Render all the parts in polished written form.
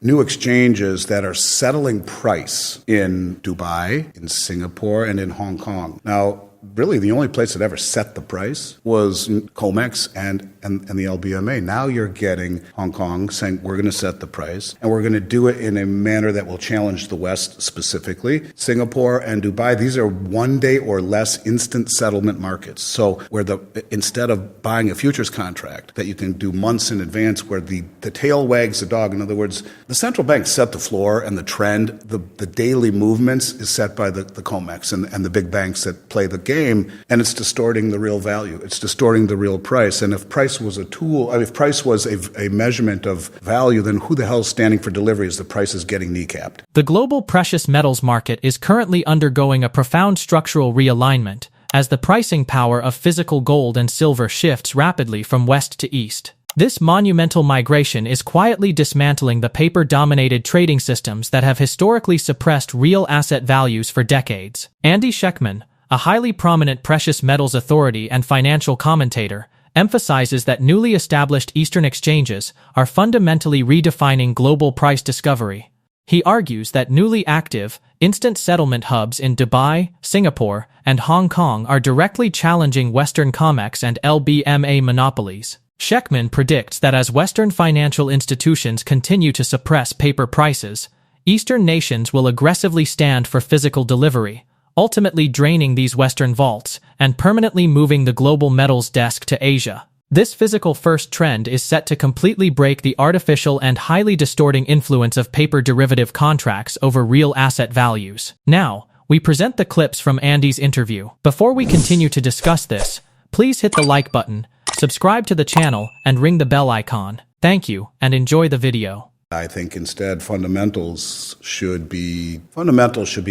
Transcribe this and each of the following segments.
new exchanges that are settling price in Dubai, in Singapore, and in Hong Kong. Now, really the only place that ever set the price was COMEX and the LBMA. Now you're getting Hong Kong saying we're going to set the price and we're going to do it in a manner that will challenge the West specifically. Singapore and Dubai, these are 1 day or less instant settlement markets. So where instead of buying a futures contract that you can do months in advance where the tail wags the dog, in other words, the central bank set the floor and the trend, the daily movements is set by the COMEX and the big banks that play the game, and it's distorting the real value. It's distorting the real price. And if price was a tool, if price was a measurement of value, then who the hell is standing for delivery as the price is getting kneecapped? The global precious metals market is currently undergoing a profound structural realignment as the pricing power of physical gold and silver shifts rapidly from west to east. This monumental migration is quietly dismantling the paper-dominated trading systems that have historically suppressed real asset values for decades. Andy Schectman, a highly prominent precious metals authority and financial commentator, emphasizes that newly established Eastern exchanges are fundamentally redefining global price discovery. He argues that newly active, instant settlement hubs in Dubai, Singapore, and Hong Kong are directly challenging Western COMEX and LBMA monopolies. Schectman predicts that as Western financial institutions continue to suppress paper prices, Eastern nations will aggressively stand for physical delivery, ultimately draining these Western vaults and permanently moving the global metals desk to Asia. This physical-first trend is set to completely break the artificial and highly distorting influence of paper derivative contracts over real asset values. Now, we present the clips from Andy's interview. Before we continue to discuss this, please hit the like button, subscribe to the channel, and ring the bell icon. Thank you, and enjoy the video. I think instead fundamentals should be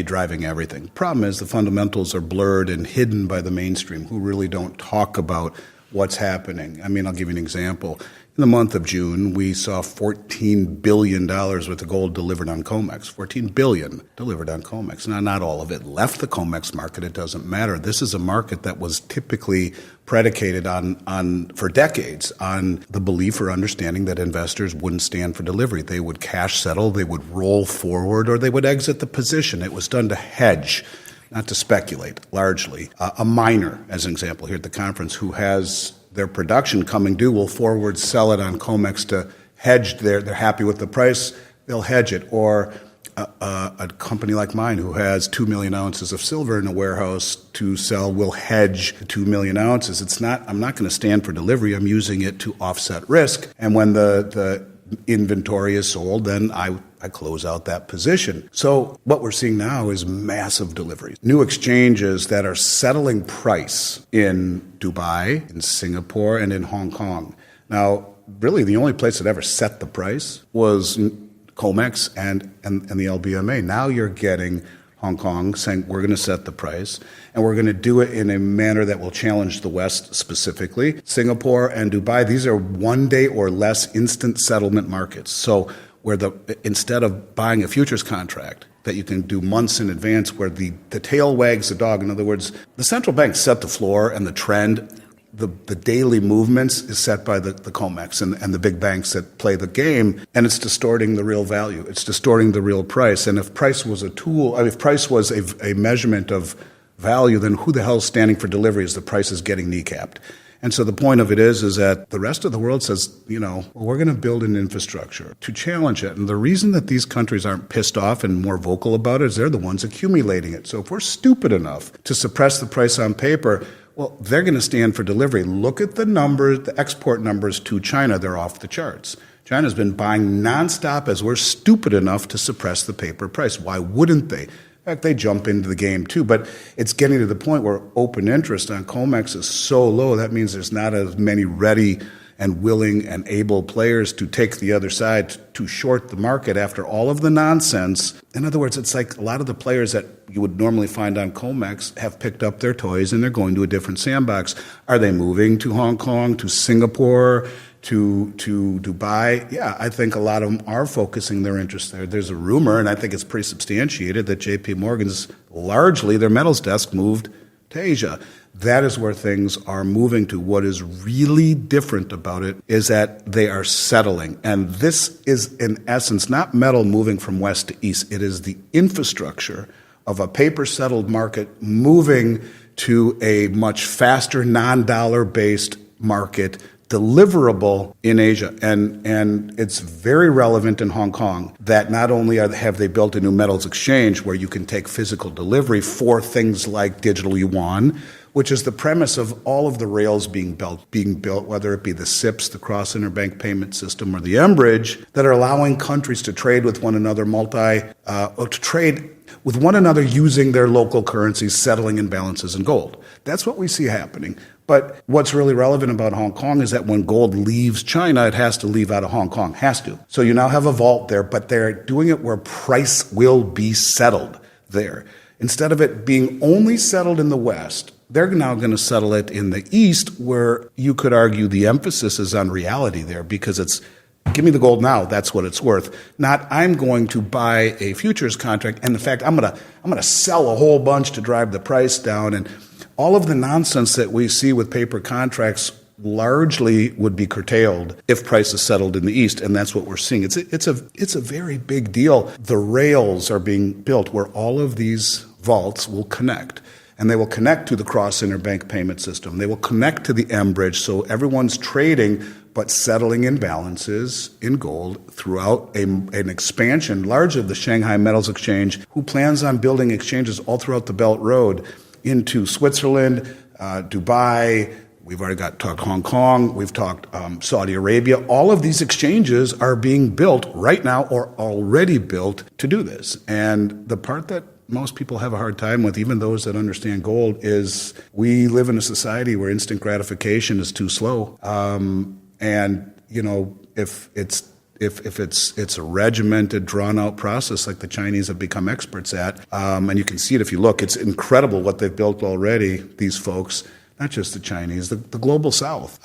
driving everything. Problem is the fundamentals are blurred and hidden by the mainstream who really don't talk about what's happening. I mean, I'll give you an example. In the month of June, we saw $14 billion worth of gold delivered on COMEX. $14 billion delivered on COMEX. Now, not all of it left the COMEX market. It doesn't matter. This is a market that was typically predicated for decades on the belief or understanding that investors wouldn't stand for delivery. They would cash settle, they would roll forward, or they would exit the position. It was done to hedge, not to speculate, largely. A miner, as an example, here at the conference, who has their production coming due will forward sell it on COMEX to hedge. They're happy with the price, they'll hedge it. Or a company like mine who has 2 million ounces of silver in a warehouse to sell will hedge 2 million ounces. I'm not going to stand for delivery. I'm using it to offset risk. And when the inventory is sold, then I close out that position. So what we're seeing now is massive deliveries. New exchanges that are settling price in Dubai, in Singapore, and in Hong Kong. Now, really the only place that ever set the price was COMEX and the LBMA. Now you're getting Hong Kong saying we're going to set the price and we're going to do it in a manner that will challenge the West specifically. Singapore and Dubai, these are 1 day or less instant settlement markets. So where instead of buying a futures contract that you can do months in advance where the tail wags the dog, in other words, the central bank set the floor and the trend, the daily movements is set by the COMEX and the big banks that play the game, and it's distorting the real value. It's distorting the real price. And if price was a tool, if price was a measurement of value, then who the hell is standing for delivery as the price is getting kneecapped? And so the point of it is that the rest of the world says, we're going to build an infrastructure to challenge it. And the reason that these countries aren't pissed off and more vocal about it is they're the ones accumulating it. So if we're stupid enough to suppress the price on paper, well, they're going to stand for delivery. Look at the numbers, the export numbers to China. They're off the charts. China's been buying nonstop as we're stupid enough to suppress the paper price. Why wouldn't they? In fact, they jump into the game too, but it's getting to the point where open interest on COMEX is so low, that means there's not as many ready and willing and able players to take the other side to short the market after all of the nonsense. In other words, it's like a lot of the players that you would normally find on COMEX have picked up their toys and they're going to a different sandbox. Are they moving to Hong Kong, to Singapore, to Dubai? Yeah, I think a lot of them are focusing their interest there. There's a rumor, and I think it's pretty substantiated, that JP Morgan's largely, their metals desk moved to Asia. That is where things are moving to. What is really different about it is that they are settling. And this is, in essence, not metal moving from west to east. It is the infrastructure of a paper-settled market moving to a much faster, non-dollar-based market, deliverable in Asia. And it's very relevant in Hong Kong that not only have they built a new metals exchange where you can take physical delivery for things like digital yuan, which is the premise of all of the rails being built, whether it be the CIPS, the Cross Interbank Payment System, or the M-Bridge, that are allowing countries to trade with one another, to trade with one another using their local currencies, settling imbalances in gold. That's what we see happening. But what's really relevant about Hong Kong is that when gold leaves China, it has to leave out of Hong Kong, has to. So you now have a vault there, but they're doing it where price will be settled there. Instead of it being only settled in the West, they're now going to settle it in the East, where you could argue the emphasis is on reality there, because it's give me the gold now, that's what it's worth. Not I'm going to buy a futures contract, and in fact, I'm going to sell a whole bunch to drive the price down. And all of the nonsense that we see with paper contracts largely would be curtailed if prices settled in the East, and that's what we're seeing. It's a very big deal. The rails are being built where all of these vaults will connect. And they will connect to the Cross Interbank Payment System. They will connect to the M-Bridge, so everyone's trading but settling imbalances in gold throughout an expansion, largely of the Shanghai Metals Exchange, who plans on building exchanges all throughout the Belt Road into Switzerland, Dubai. We've already talked Hong Kong. We've talked Saudi Arabia. All of these exchanges are being built right now or already built to do this. And the part that most people have a hard time with, even those that understand gold, is we live in a society where instant gratification is too slow. And you know, if it's a regimented, drawn-out process like the Chinese have become experts at, and you can see it if you look, it's incredible what they've built already, these folks, not just the Chinese, the global South.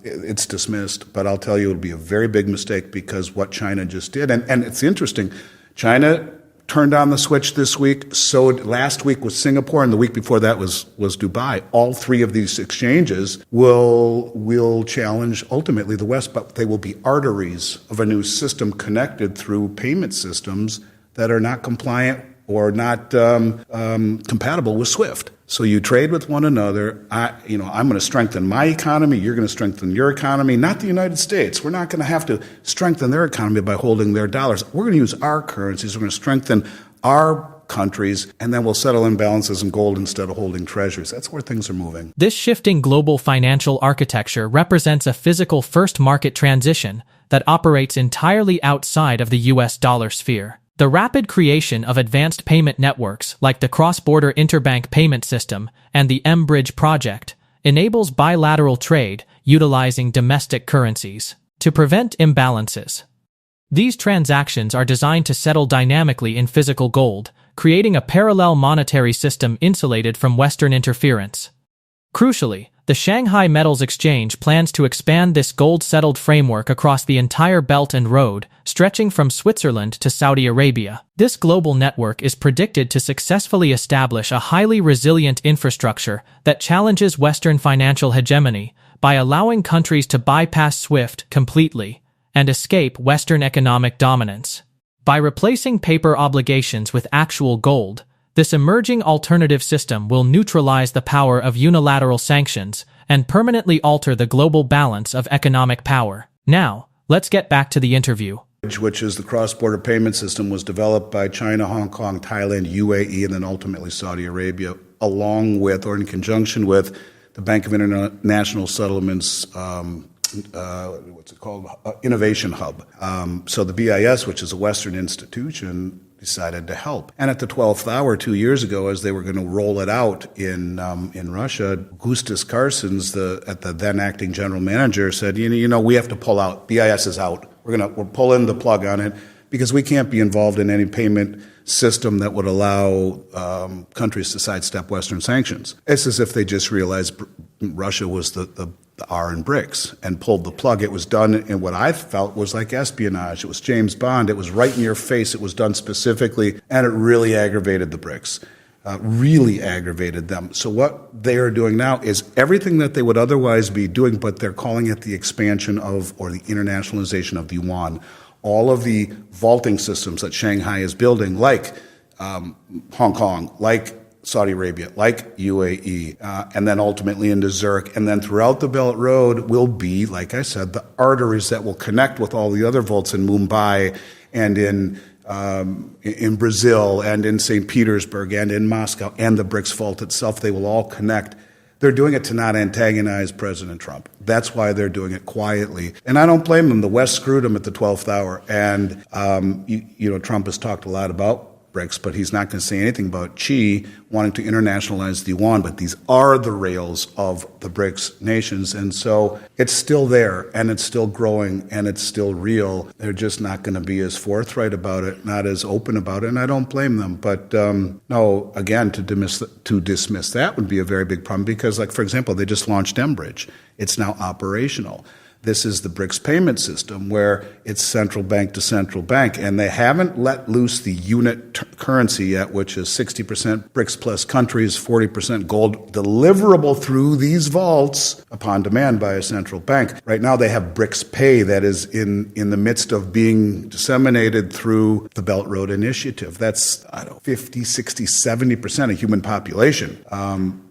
It's dismissed, but I'll tell you it'll be a very big mistake, because what China just did, and it's interesting, China turned on the switch this week. So last week was Singapore, and the week before that was Dubai. All three of these exchanges will challenge ultimately the West, but they will be arteries of a new system connected through payment systems that are not compliant or not compatible with SWIFT. So you trade with one another. I'm going to strengthen my economy. You're going to strengthen your economy, not the United States. We're not going to have to strengthen their economy by holding their dollars. We're going to use our currencies. We're going to strengthen our countries, and then we'll settle imbalances in gold instead of holding treasuries. That's where things are moving. This shifting global financial architecture represents a physical first market transition that operates entirely outside of the US dollar sphere. The rapid creation of advanced payment networks like the Cross-Border Interbank Payment System and the M-Bridge project enables bilateral trade utilizing domestic currencies to prevent imbalances. These transactions are designed to settle dynamically in physical gold, creating a parallel monetary system insulated from Western interference. Crucially, the Shanghai Metals Exchange plans to expand this gold-settled framework across the entire Belt and Road, stretching from Switzerland to Saudi Arabia. This global network is predicted to successfully establish a highly resilient infrastructure that challenges Western financial hegemony by allowing countries to bypass SWIFT completely and escape Western economic dominance. By replacing paper obligations with actual gold, this emerging alternative system will neutralize the power of unilateral sanctions and permanently alter the global balance of economic power. Now, let's get back to the interview. Which is the cross-border payment system, was developed by China, Hong Kong, Thailand, UAE, and then ultimately Saudi Arabia, along with or in conjunction with the Bank of International Settlements Innovation Hub. So the BIS, which is a Western institution, decided to help. And at the 12th hour 2 years ago, as they were going to roll it out in Russia, Gustas Carsons, the then acting general manager, said, we have to pull out. BIS is out. We're pulling the plug on it because we can't be involved in any payment system that would allow countries to sidestep Western sanctions. It's as if they just realized Russia was the R in BRICS and pulled the plug. It was done in what I felt was like espionage. It was James Bond. It was right in your face. It was done specifically, and it really aggravated the BRICS. really aggravated them. So what they are doing now is everything that they would otherwise be doing, but they're calling it the expansion of, or the internationalization of the yuan. All of the vaulting systems that Shanghai is building, like Hong Kong, like Saudi Arabia, like UAE, and then ultimately into Zurich, and then throughout the Belt Road will be, like I said, the arteries that will connect with all the other vaults in Mumbai and in Brazil and in St. Petersburg and in Moscow and the BRICS vault itself. They will all connect. They're doing it to not antagonize President Trump. That's why they're doing it quietly. And I don't blame them. The West screwed them at the 12th hour. And, Trump has talked a lot about BRICS, but he's not going to say anything about Xi wanting to internationalize the yuan. But these are the rails of the BRICS nations. And so it's still there, and it's still growing, and it's still real. They're just not going to be as forthright about it, not as open about it, and I don't blame them. But no, again, to dismiss that would be a very big problem because, like, for example, they just launched Enbridge. It's now operational. This is the BRICS payment system where it's central bank to central bank, and they haven't let loose the unit currency yet, which is 60% BRICS plus countries, 40% gold, deliverable through these vaults upon demand by a central bank. Right now they have BRICS Pay that is in the midst of being disseminated through the Belt Road Initiative. That's, 50, 60, 70% of human population.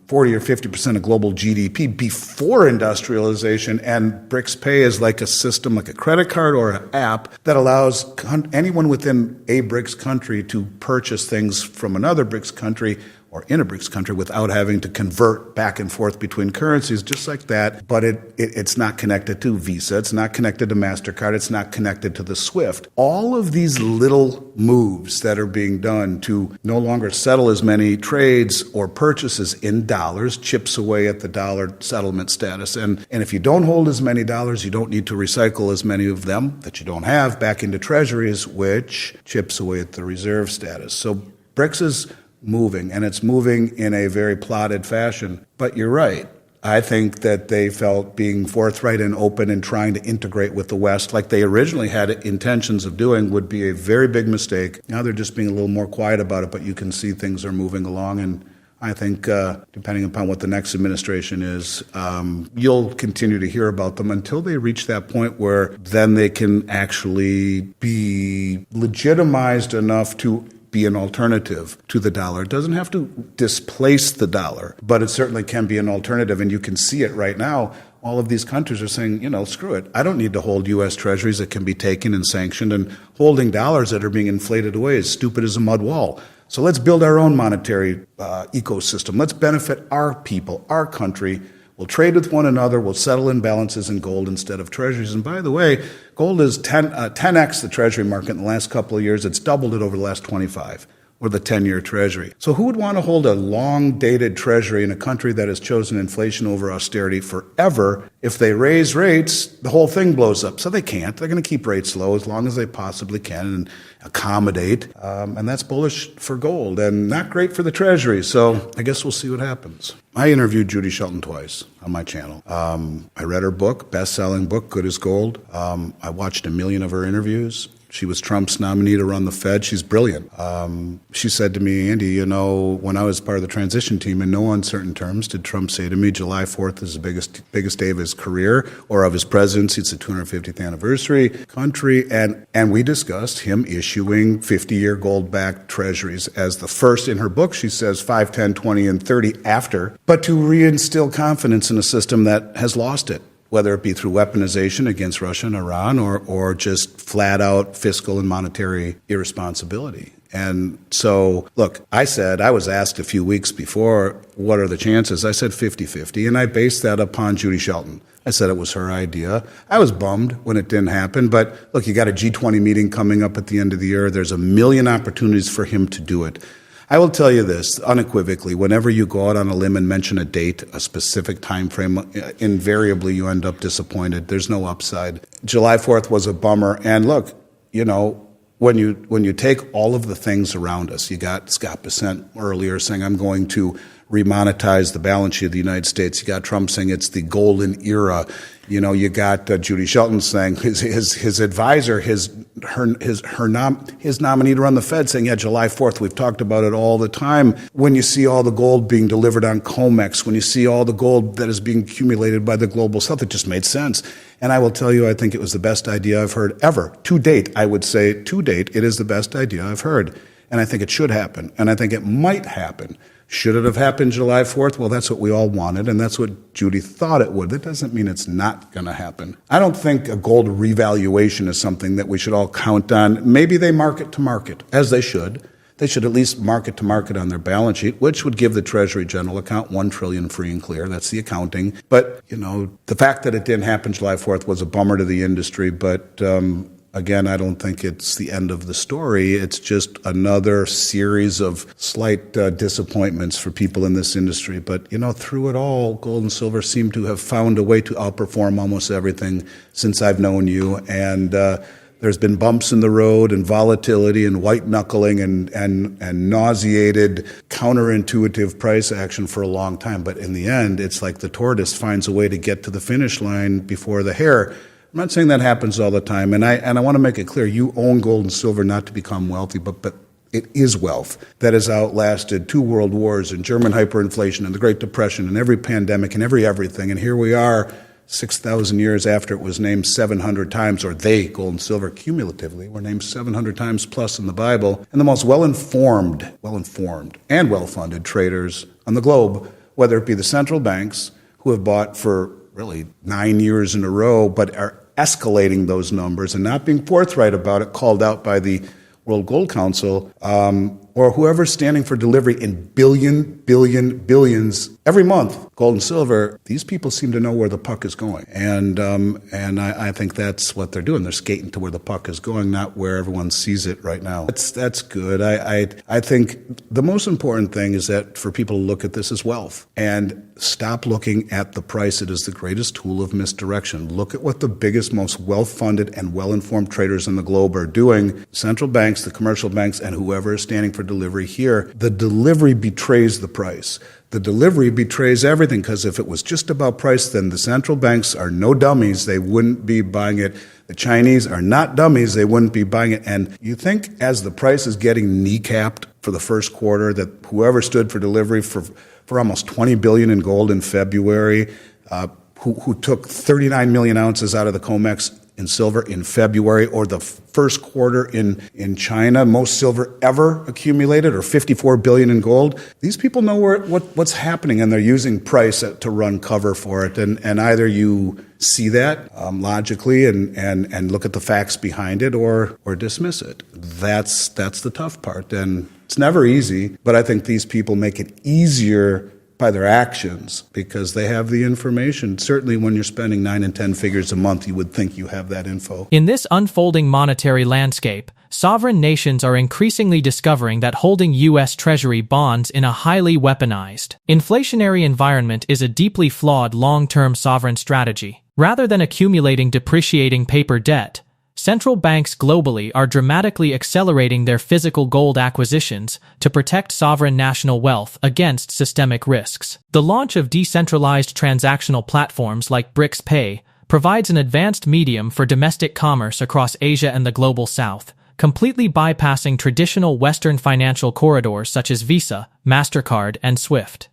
40 or 50% of global GDP before industrialization, and BRICS Pay is like a system, like a credit card or an app that allows anyone within a BRICS country to purchase things from another BRICS country or in a BRICS country without having to convert back and forth between currencies, just like that. But it's not connected to Visa, it's not connected to MasterCard, it's not connected to the SWIFT. All of these little moves that are being done to no longer settle as many trades or purchases in dollars chips away at the dollar settlement status. And if you don't hold as many dollars, you don't need to recycle as many of them that you don't have back into treasuries, which chips away at the reserve status. So BRICS is moving, and it's moving in a very plotted fashion. But you're right. I think that they felt being forthright and open and trying to integrate with the West like they originally had intentions of doing would be a very big mistake. Now they're just being a little more quiet about it, but you can see things are moving along, and I think depending upon what the next administration is, you'll continue to hear about them until they reach that point where then they can actually be legitimized enough to be an alternative to the dollar. It doesn't have to displace the dollar, but it certainly can be an alternative, and you can see it right now. All of these countries are saying, screw it. I don't need to hold U.S. treasuries that can be taken and sanctioned, and holding dollars that are being inflated away is stupid as a mud wall. So let's build our own monetary ecosystem. Let's benefit our people, our country. We'll trade with one another. We'll settle imbalances in gold instead of treasuries. And by the way, gold is 10x the treasury market in the last couple of years. It's doubled it over the last 25, or the 10-year treasury. So who would want to hold a long-dated treasury in a country that has chosen inflation over austerity forever? If they raise rates, the whole thing blows up. So they can't. They're going to keep rates low as long as they possibly can and accommodate. And that's bullish for gold and not great for the treasury. So I guess we'll see what happens. I interviewed Judy Shelton twice on my channel. I read her book, best-selling book, Good as Gold. I watched 1 million of her interviews. She was Trump's nominee to run the Fed. She's brilliant. She said to me, Andy, when I was part of the transition team, in no uncertain terms did Trump say to me, July 4th is the biggest day of his career or of his presidency. It's the 250th anniversary country. And we discussed him issuing 50-year gold-backed treasuries as the first. In her book, she says 5, 10, 20, and 30 after, but to reinstill confidence in a system that has lost it, whether it be through weaponization against Russia and Iran or just flat-out fiscal and monetary irresponsibility. And so, look, I was asked a few weeks before, what are the chances? I said 50-50, and I based that upon Judy Shelton. I said it was her idea. I was bummed when it didn't happen, but look, you got a G20 meeting coming up at the end of the year. There's 1 million opportunities for him to do it. I will tell you this unequivocally, whenever you go out on a limb and mention a date, a specific time frame, invariably you end up disappointed. There's no upside. July 4th was a bummer. And look, when you take all of the things around us, you got Scott Bessent earlier saying, I'm going to remonetize the balance sheet of the United States. You got Trump saying it's the golden era. You know, you got Judy Shelton saying his advisor, his nominee to run the Fed saying, yeah, July 4th, we've talked about it all the time. When you see all the gold being delivered on COMEX, when you see all the gold that is being accumulated by the global south, it just made sense. And I will tell you, I think it was the best idea I've heard ever. To date, I would say to date, it is the best idea I've heard. And I think it should happen. And I think it might happen. Should it have happened July 4th? Well, that's what we all wanted, and that's what Judy thought it would. That doesn't mean it's not going to happen. I don't think a gold revaluation is something that we should all count on. Maybe they market to market, as they should. They should at least market to market on their balance sheet, which would give the Treasury General account $1 trillion free and clear. That's the accounting. But, you know, the fact that it didn't happen July 4th was a bummer to the industry, but again, I don't think it's the end of the story. It's just another series of slight disappointments for people in this industry. But, you know, through it all, gold and silver seem to have found a way to outperform almost everything since I've known you. And there's been bumps in the road and volatility and white knuckling and nauseated, counterintuitive price action for a long time. But in the end, it's like the tortoise finds a way to get to the finish line before the hare. I'm not saying that happens all the time, and I want to make it clear, you own gold and silver not to become wealthy, but it is wealth that has outlasted 2 world wars and German hyperinflation and the Great Depression and every pandemic and everything, and here we are 6,000 years after it was named 700 times, or they, gold and silver, cumulatively, were named 700 times plus in the Bible, and the most well-informed and well-funded traders on the globe, whether it be the central banks, who have bought for really 9 years in a row, but are escalating those numbers and not being forthright about it, called out by the World Gold Council, or whoever's standing for delivery in billions every month, gold and silver. These people seem to know where the puck is going, and I think that's what they're doing. They're skating to where the puck is going, not where everyone sees it right now. That's good. I think the most important thing is that for people to look at this as wealth and stop looking at the price. It is the greatest tool of misdirection. Look at what the biggest, most well-funded and well-informed traders in the globe are doing. Central banks, the commercial banks, and whoever is standing for delivery here. The delivery betrays the price. The delivery betrays everything, because if it was just about price, then the central banks are no dummies. They wouldn't be buying it. The Chinese are not dummies. They wouldn't be buying it. And you think as the price is getting kneecapped for the first quarter, that whoever stood for delivery for almost 20 billion in gold in February, who took 39 million ounces out of the COMEX in silver in February, or the first quarter in China, most silver ever accumulated, or 54 billion in gold. These people know what's happening, and they're using price to run cover for it. And either you see that logically and look at the facts behind it, or dismiss it. That's the tough part, and it's never easy. But I think these people make it easier by their actions, because they have the information. Certainly when you're spending 9 and 10 figures a month, you would think you have that info. In this unfolding monetary landscape, sovereign nations are increasingly discovering that holding U.S. Treasury bonds in a highly weaponized, inflationary environment is a deeply flawed long-term sovereign strategy. Rather than accumulating depreciating paper debt, central banks globally are dramatically accelerating their physical gold acquisitions to protect sovereign national wealth against systemic risks. The launch of decentralized transactional platforms like BRICS Pay provides an advanced medium for domestic commerce across Asia and the global south, completely bypassing traditional Western financial corridors such as Visa, MasterCard, and SWIFT.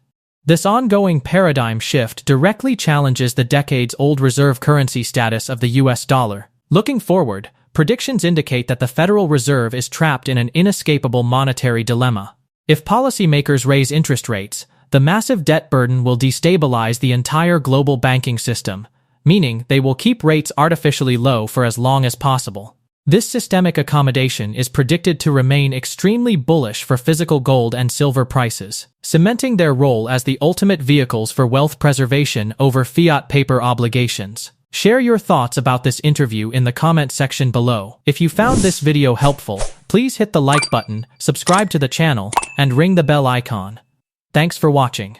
This ongoing paradigm shift directly challenges the decades-old reserve currency status of the US dollar. Looking forward, predictions indicate that the Federal Reserve is trapped in an inescapable monetary dilemma. If policymakers raise interest rates, the massive debt burden will destabilize the entire global banking system, meaning they will keep rates artificially low for as long as possible. This systemic accommodation is predicted to remain extremely bullish for physical gold and silver prices, cementing their role as the ultimate vehicles for wealth preservation over fiat paper obligations. Share your thoughts about this interview in the comment section below. If you found this video helpful, please hit the like button, subscribe to the channel, and ring the bell icon. Thanks for watching.